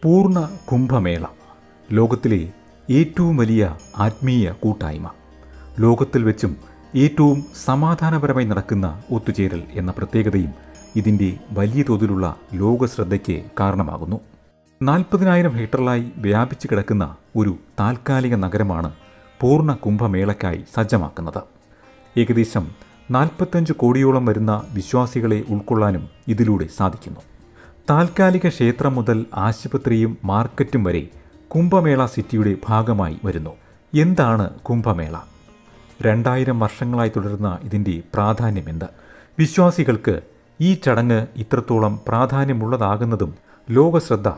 പൂർണ്ണ കുംഭമേള ലോകത്തിലെ ഏറ്റവും വലിയ ആത്മീയ കൂട്ടായ്മ. ലോകത്തിൽ വെച്ചും ഏറ്റവും സമാധാനപരമായി നടക്കുന്ന ഒത്തുചേരൽ എന്ന പ്രത്യേകതയും ഇതിൻ്റെ വലിയ തോതിലുള്ള ലോകശ്രദ്ധയ്ക്ക് കാരണമാകുന്നു. 40,000 ഹെക്ടറിലായി വ്യാപിച്ചു കിടക്കുന്ന ഒരു താൽക്കാലിക നഗരമാണ് പൂർണ്ണ കുംഭമേളയ്ക്കായി സജ്ജമാക്കുന്നത്. ഏകദേശം 45 കോടിയോളം വരുന്ന വിശ്വാസികളെ ഉൾക്കൊള്ളാനും ഇതിലൂടെ സാധിക്കുന്നു. താൽക്കാലിക ക്ഷേത്രം മുതൽ ആശുപത്രിയും മാർക്കറ്റും വരെ കുംഭമേള സിറ്റിയുടെ ഭാഗമായി വരുന്നു. എന്താണ് കുംഭമേള? 2000 വർഷങ്ങളായി തുടരുന്ന ഇതിൻ്റെ പ്രാധാന്യമെന്ത്? വിശ്വാസികൾക്ക് ഈ ചടങ്ങ് ഇത്രത്തോളം പ്രാധാന്യമുള്ളതാകുന്നതും ലോകശ്രദ്ധ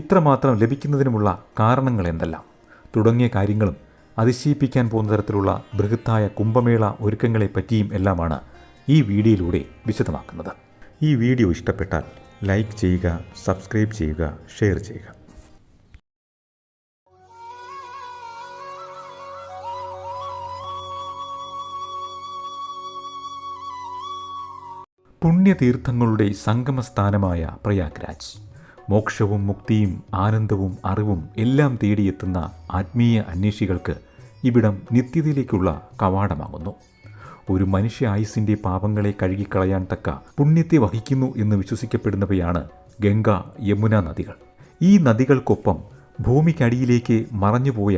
ഇത്രമാത്രം ലഭിക്കുന്നതിനുമുള്ള കാരണങ്ങൾ എന്തെല്ലാം തുടങ്ങിയ കാര്യങ്ങളും അതിശയിപ്പിക്കാൻ പോകുന്ന തരത്തിലുള്ള ബൃഹത്തായ കുംഭമേള ഒരുക്കങ്ങളെ പറ്റിയും എല്ലാമാണ് ഈ വീഡിയോയിലൂടെ വിശദമാക്കുന്നത്. ഈ വീഡിയോ ഇഷ്ടപ്പെട്ടാൽ ലൈക്ക് ചെയ്യുക, സബ്സ്ക്രൈബ് ചെയ്യുക, ഷെയർ ചെയ്യുക. പുണ്യതീർത്ഥങ്ങളുടെ സംഗമസ്ഥാനമായ പ്രയാഗ്രാജ് മോക്ഷവും മുക്തിയും ആനന്ദവും അറിവും എല്ലാം തേടിയെത്തുന്ന ആത്മീയ അന്വേഷികൾക്ക് ഇവിടം നിത്യതയിലേക്കുള്ള കവാടമാകുന്നു. ഒരു മനുഷ്യ ആയുസ്സിൻ്റെ പാപങ്ങളെ കഴുകിക്കളയാൻ തക്ക പുണ്യത്തെ വഹിക്കുന്നു എന്ന് വിശ്വസിക്കപ്പെടുന്നവയാണ് ഗംഗ, യമുന നദികൾ. ഈ നദികൾക്കൊപ്പം ഭൂമിക്കടിയിലേക്ക് മറഞ്ഞുപോയ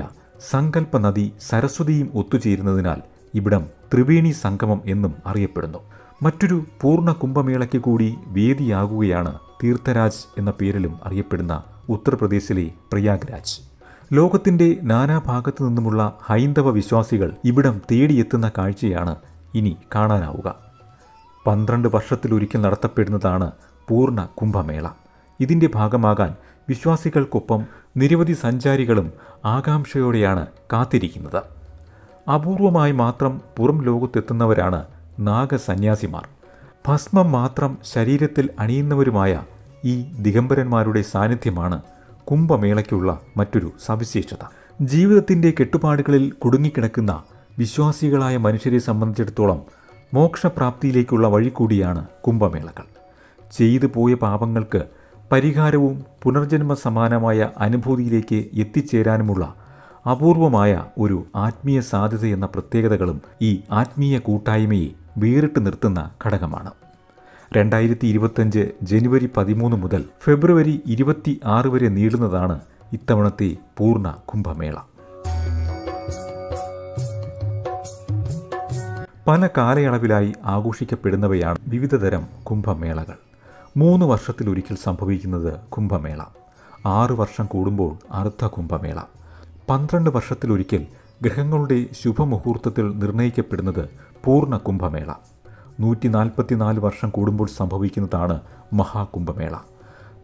സങ്കല്പ നദി സരസ്വതിയും ഒത്തുചേരുന്നതിനാൽ ഇവിടം ത്രിവേണി സംഗമം എന്നും അറിയപ്പെടുന്നു. മറ്റൊരു പൂർണ്ണ കുംഭമേളയ്ക്ക് കൂടി വേദിയാകുകയാണ് തീർത്ഥരാജ് എന്ന പേരിലും അറിയപ്പെടുന്ന ഉത്തർപ്രദേശിലെ പ്രയാഗ്രാജ്. ലോകത്തിൻ്റെ നാനാഭാഗത്തു നിന്നുമുള്ള ഹൈന്ദവ വിശ്വാസികൾ ഇവിടം തേടിയെത്തുന്ന കാഴ്ചയാണ് ഇനി കാണാനാവുക. 12 വർഷത്തിലൊരിക്കൽ നടത്തപ്പെടുന്നതാണ് പൂർണ്ണ കുംഭമേള. ഇതിൻ്റെ ഭാഗമാകാൻ വിശ്വാസികൾക്കൊപ്പം നിരവധി സഞ്ചാരികളും ആകാംക്ഷയോടെയാണ് കാത്തിരിക്കുന്നത്. അപൂർവമായി മാത്രം പുറം ലോകത്തെത്തുന്നവരാണ് നാഗസന്യാസിമാർ. ഭസ്മം മാത്രം ശരീരത്തിൽ അണിയുന്നവരുമായ ഈ ദിഗംബരന്മാരുടെ സാന്നിധ്യമാണ് കുംഭമേളയ്ക്കുള്ള മറ്റൊരു സവിശേഷത. ജീവിതത്തിൻ്റെ കെട്ടുപാടുകളിൽ കുടുങ്ങിക്കിടക്കുന്ന വിശ്വാസികളായ മനുഷ്യരെ സംബന്ധിച്ചിടത്തോളം മോക്ഷപ്രാപ്തിയിലേക്കുള്ള വഴി കൂടിയാണ് കുംഭമേളകൾ. ചെയ്തു പോയ പാപങ്ങൾക്ക് പരിഹാരവും പുനർജന്മ സമാനമായ അനുഭൂതിയിലേക്ക് എത്തിച്ചേരാനുമുള്ള അപൂർവമായ ഒരു ആത്മീയ സാധ്യത എന്ന പ്രത്യേകതകളും ഈ ആത്മീയ കൂട്ടായ്മയെ വേറിട്ട് നിർത്തുന്ന ഘടകമാണ്. 2025 ജനുവരി 13 മുതൽ ഫെബ്രുവരി 26 വരെ നീളുന്നതാണ് ഇത്തവണത്തെ പൂർണ്ണ കുംഭമേള. പല കാലയളവിലായി ആഘോഷിക്കപ്പെടുന്നവയാണ് വിവിധതരം കുംഭമേളകൾ. 3 വർഷത്തിലൊരിക്കൽ സംഭവിക്കുന്നത് കുംഭമേള, 6 വർഷം കൂടുമ്പോൾ അർദ്ധ കുംഭമേള, 12 വർഷത്തിലൊരിക്കൽ ഗ്രഹങ്ങളുടെ ശുഭമുഹൂർത്തത്തിൽ നിർണയിക്കപ്പെടുന്നത് പൂർണ്ണ കുംഭമേള, 144 വർഷം കൂടുമ്പോൾ സംഭവിക്കുന്നതാണ് മഹാകുംഭമേള.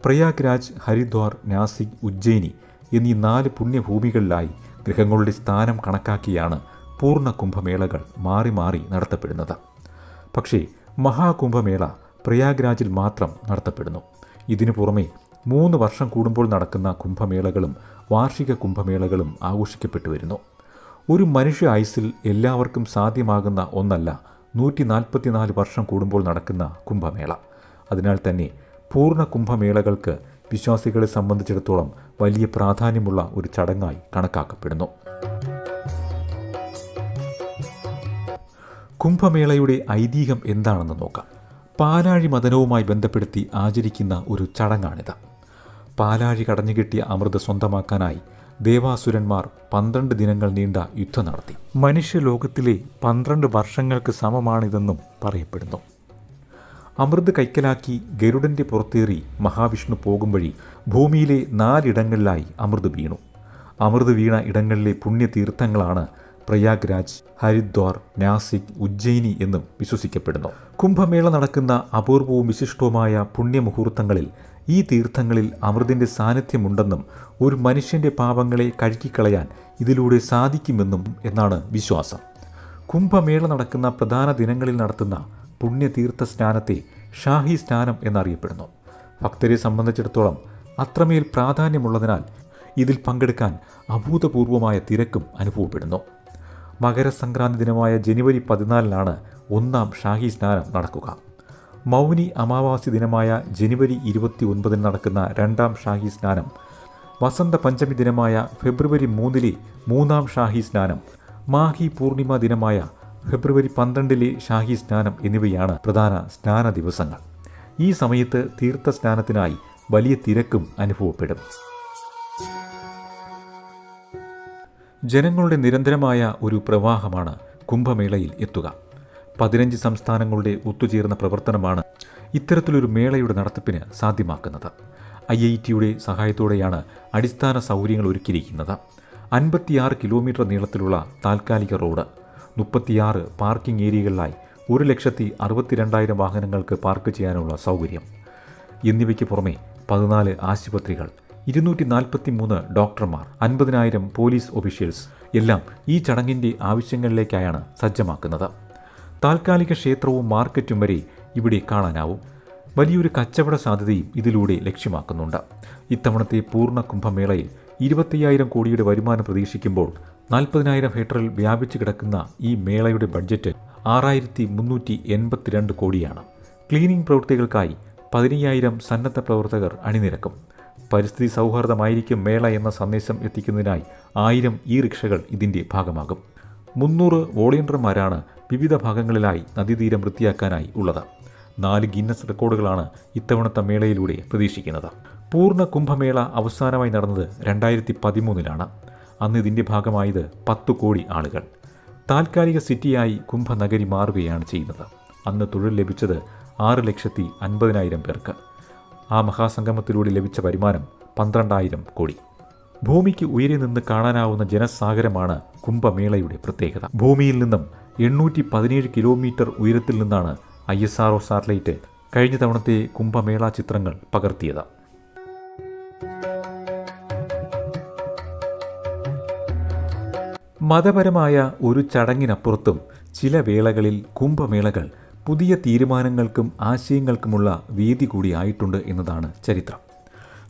പ്രയാഗ്രാജ്, ഹരിദ്വാർ, നാസിക്, ഉജ്ജയിനി എന്നീ 4 പുണ്യഭൂമികളിലായി ഗ്രഹങ്ങളുടെ സ്ഥാനം കണക്കാക്കിയാണ് പൂർണ്ണ കുംഭമേളകൾ മാറി മാറി നടത്തപ്പെടുന്നത്. പക്ഷേ മഹാകുംഭമേള പ്രയാഗ്രാജിൽ മാത്രം നടത്തപ്പെടുന്നു. ഇതിനു പുറമെ 3 വർഷം കൂടുമ്പോൾ നടക്കുന്ന കുംഭമേളകളും വാർഷിക കുംഭമേളകളും ആഘോഷിക്കപ്പെട്ടു വരുന്നു. ഒരു മനുഷ്യ ആയുസ്സിൽ എല്ലാവർക്കും സാധ്യമാകുന്ന ഒന്നല്ല 144 വർഷം കൂടുമ്പോൾ നടക്കുന്ന കുംഭമേള. അതിനാൽ തന്നെ പൂർണ്ണ കുംഭമേളകൾക്ക് വിശ്വാസികളെ സംബന്ധിച്ചിടത്തോളം വലിയ പ്രാധാന്യമുള്ള ഒരു ചടങ്ങായി കണക്കാക്കപ്പെടുന്നു. കുംഭമേളയുടെ ഐതിഹ്യം എന്താണെന്ന് നോക്കാം. പാലാഴി മദനവുമായി ബന്ധപ്പെടുത്തി ആചരിക്കുന്ന ഒരു ചടങ്ങാണിത്. പാലാഴി കടഞ്ഞുകിട്ടിയ അമൃത് സ്വന്തമാക്കാനായി ദേവാസുരന്മാർ 12 ദിനങ്ങൾ നീണ്ട യുദ്ധം നടത്തി. മനുഷ്യലോകത്തിലെ 12 വർഷങ്ങൾക്ക് സമമാണിതെന്നും പറയപ്പെടുന്നു. അമൃത് കൈക്കലാക്കി ഗരുഡൻ്റെ പുറത്തേറി മഹാവിഷ്ണു പോകും വഴി ഭൂമിയിലെ 4 ഇടങ്ങളിലായി അമൃത് വീണു. അമൃത് വീണ ഇടങ്ങളിലെ പുണ്യതീർത്ഥങ്ങളാണ് പ്രയാഗ്രാജ്, ഹരിദ്വാർ, നാസിക്, ഉജ്ജയിനി എന്നും വിശ്വസിക്കപ്പെടുന്നു. കുംഭമേള നടക്കുന്ന അപൂർവവും വിശിഷ്ടവുമായ പുണ്യമുഹൂർത്തങ്ങളിൽ ഈ തീർത്ഥങ്ങളിൽ അമൃതിൻ്റെ സാന്നിധ്യമുണ്ടെന്നും ഒരു മനുഷ്യൻ്റെ പാപങ്ങളെ കഴുകിക്കളയാൻ ഇതിലൂടെ സാധിക്കുമെന്നും എന്നാണ് വിശ്വാസം. കുംഭമേള നടക്കുന്ന പ്രധാന ദിനങ്ങളിൽ നടത്തുന്ന പുണ്യതീർത്ഥ സ്നാനത്തെ ഷാഹി സ്നാനം എന്നറിയപ്പെടുന്നു. ഭക്തരെ സംബന്ധിച്ചിടത്തോളം അത്രമേൽ പ്രാധാന്യമുള്ളതിനാൽ ഇതിൽ പങ്കെടുക്കാൻ അഭൂതപൂർവമായ തിരക്കും അനുഭവപ്പെടുന്നു. മകരസംക്രാന്തി ദിനമായ ജനുവരി 14 ഒന്നാം ഷാഹി സ്നാനം നടക്കുക. മൗനി അമാവാസി ദിനമായ ജനുവരി 29 നടക്കുന്ന രണ്ടാം ഷാഹി സ്നാനം വസന്ത പഞ്ചമി ദിനമായ ഫെബ്രുവരി 3 മൂന്നാം ഷാഹി സ്നാനം, മാഹി പൂർണിമ ദിനമായ ഫെബ്രുവരി 12 ഷാഹി സ്നാനം എന്നിവയാണ് പ്രധാന സ്നാന ദിവസങ്ങൾ. ഈ സമയത്ത് തീർത്ഥസ്നാനത്തിനായി വലിയ തിരക്കും അനുഭവപ്പെടും. ജനങ്ങളുടെ നിരന്തരമായ ഒരു പ്രവാഹമാണ് കുംഭമേളയിൽ എത്തുക. 15 സംസ്ഥാനങ്ങളുടെ ഒത്തുചേർന്ന പ്രവർത്തനമാണ് ഇത്തരത്തിലൊരു മേളയുടെ നടത്തിപ്പിന് സാധ്യമാക്കുന്നത്. IIT-യുടെ സഹായത്തോടെയാണ് അടിസ്ഥാന സൗകര്യങ്ങൾ ഒരുക്കിയിരിക്കുന്നത്. 56 കിലോമീറ്റർ നീളത്തിലുള്ള താൽക്കാലിക റോഡ്, 36 പാർക്കിംഗ് ഏരിയകളിലായി 1,62,000 വാഹനങ്ങൾക്ക് പാർക്ക് ചെയ്യാനുള്ള സൗകര്യം എന്നിവയ്ക്ക് പുറമെ 14 ആശുപത്രികൾ, 243 ഡോക്ടർമാർ, 50,000 പോലീസ് ഒഫീഷ്യൽസ് എല്ലാം ഈ ചടങ്ങിൻ്റെ ആവശ്യങ്ങളിലേക്കായാണ് സജ്ജമാക്കുന്നത്. താൽക്കാലിക ക്ഷേത്രവും മാർക്കറ്റും വരെ ഇവിടെ കാണാനാവും. വലിയൊരു കച്ചവട സാധ്യതയും ഇതിലൂടെ ലക്ഷ്യമാക്കുന്നുണ്ട്. ഇത്തവണത്തെ പൂർണ്ണ കുംഭമേളയിൽ 25,000 കോടിയുടെ വരുമാനം പ്രതീക്ഷിക്കുമ്പോൾ 40,000 ഹെക്ടറിൽ വ്യാപിച്ചു കിടക്കുന്ന ഈ മേളയുടെ ബഡ്ജറ്റ് 6,382 കോടിയാണ്. ക്ലീനിംഗ് പ്രവൃത്തികൾക്കായി 15,000 സന്നദ്ധ പ്രവർത്തകർ അണിനിരക്കും. പരിസ്ഥിതി സൗഹാർദ്ദമായിരിക്കും മേള എന്ന സന്ദേശം എത്തിക്കുന്നതിനായി 1000 റിക്ഷകൾ ഇതിൻ്റെ ഭാഗമാകും. 300 വോളണ്ടിയർമാരാണ് വിവിധ ഭാഗങ്ങളിലായി നദീതീരം വൃത്തിയാക്കാനായി ഉള്ളത്. 4 ഗിന്നസ് റെക്കോർഡുകളാണ് ഇത്തവണത്തെ മേളയിലൂടെ പ്രതീക്ഷിക്കുന്നത്. പൂർണ്ണ കുംഭമേള അവസാനമായി നടന്നത് 2013-ലാണ്. അന്ന് ഇതിൻ്റെ ഭാഗമായത് 10 കോടി ആളുകൾ. താൽക്കാലിക സിറ്റിയായി കുംഭനഗരി മാറുകയാണ് ചെയ്യുന്നത്. അന്ന് തൊഴിൽ ലഭിച്ചത് 6,50,000 പേർക്ക്. ആ മഹാസംഗമത്തിലൂടെ ലഭിച്ച വരുമാനം 12,000 കോടി. ഭൂമിക്ക് ഉയരെ നിന്ന് കാണാനാവുന്ന ജനസാഗരമാണ് കുംഭമേളയുടെ പ്രത്യേകത. ഭൂമിയിൽ നിന്നും 817 കിലോമീറ്റർ ഉയരത്തിൽ നിന്നാണ് ISRO സാറ്റലൈറ്റ് കഴിഞ്ഞ തവണത്തെ കുംഭമേള ചിത്രങ്ങൾ പകർത്തിയത്. മതപരമായ ഒരു ചടങ്ങിനപ്പുറത്തും ചില വേളകളിൽ കുംഭമേളകൾ പുതിയ തീരുമാനങ്ങൾക്കും ആശയങ്ങൾക്കുമുള്ള വേദി കൂടിയായിട്ടുണ്ട് എന്നതാണ് ചരിത്രം.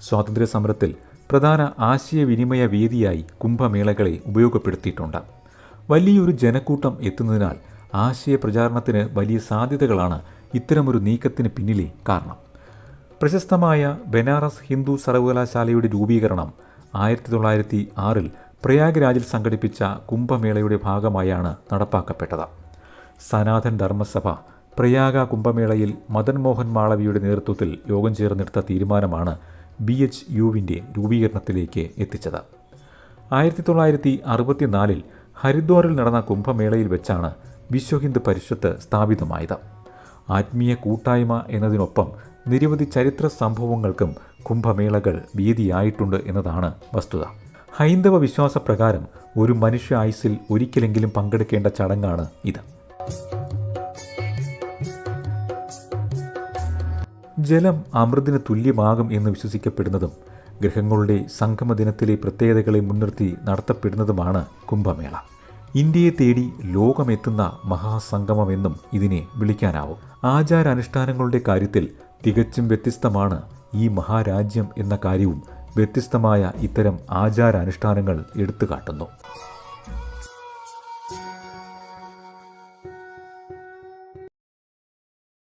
സ്വാതന്ത്ര്യ സമരത്തിൽ പ്രധാന ആശയവിനിമയ വേദിയായി കുംഭമേളകളെ ഉപയോഗപ്പെടുത്തിയിട്ടുണ്ട്. വലിയൊരു ജനക്കൂട്ടം എത്തുന്നതിനാൽ ആശയപ്രചാരണത്തിന് വലിയ സാധ്യതകളാണ് ഇത്തരമൊരു നീക്കത്തിന് പിന്നിലെ കാരണം. പ്രശസ്തമായ ബനാറസ് ഹിന്ദു സർവകലാശാലയുടെ രൂപീകരണം 1906-ൽ പ്രയാഗ്രാജിൽ സംഘടിപ്പിച്ച കുംഭമേളയുടെ ഭാഗമായാണ് നടപ്പാക്കപ്പെട്ടത്. സനാതൻ ധർമ്മസഭ പ്രയാഗ കുംഭമേളയിൽ മദൻ മോഹൻ മാളവിയുടെ നേതൃത്വത്തിൽ യോഗം ചേർന്നെടുത്ത തീരുമാനമാണ് BHUവിൻ്റെ രൂപീകരണത്തിലേക്ക് എത്തിച്ചത്. 1964-ൽ ഹരിദ്വാറിൽ നടന്ന കുംഭമേളയിൽ വെച്ചാണ് വിശ്വഹിന്ദു പരിഷത്ത് സ്ഥാപിതമായത്. ആത്മീയ കൂട്ടായ്മ എന്നതിനൊപ്പം നിരവധി ചരിത്ര സംഭവങ്ങൾക്കും കുംഭമേളകൾ വേദിയായിട്ടുണ്ട് എന്നതാണ് വസ്തുത. ഹൈന്ദവ വിശ്വാസപ്രകാരം ഒരു മനുഷ്യ ആയുസ്സിൽ ഒരിക്കലെങ്കിലും പങ്കെടുക്കേണ്ട ചടങ്ങാണ് ഇത്. ജലം അമൃതിന് തുല്യമാകും എന്ന് വിശ്വസിക്കപ്പെടുന്നതും ഗ്രഹങ്ങളുടെ സംഗമദിനത്തിലെ പ്രത്യേകതകളെ മുൻനിർത്തി നടത്തപ്പെടുന്നതുമാണ് കുംഭമേള. ഇന്ത്യയെ തേടി ലോകമെത്തുന്ന മഹാസംഗമമെന്നും ഇതിനെ വിളിക്കാനാവും. ആചാരാനുഷ്ഠാനങ്ങളുടെ കാര്യത്തിൽ തികച്ചും വ്യത്യസ്തമാണ് ഈ മഹാരാജ്യം എന്ന കാര്യവും വ്യത്യസ്തമായ ഇത്തരം ആചാരാനുഷ്ഠാനങ്ങൾ എടുത്തുകാട്ടുന്നു.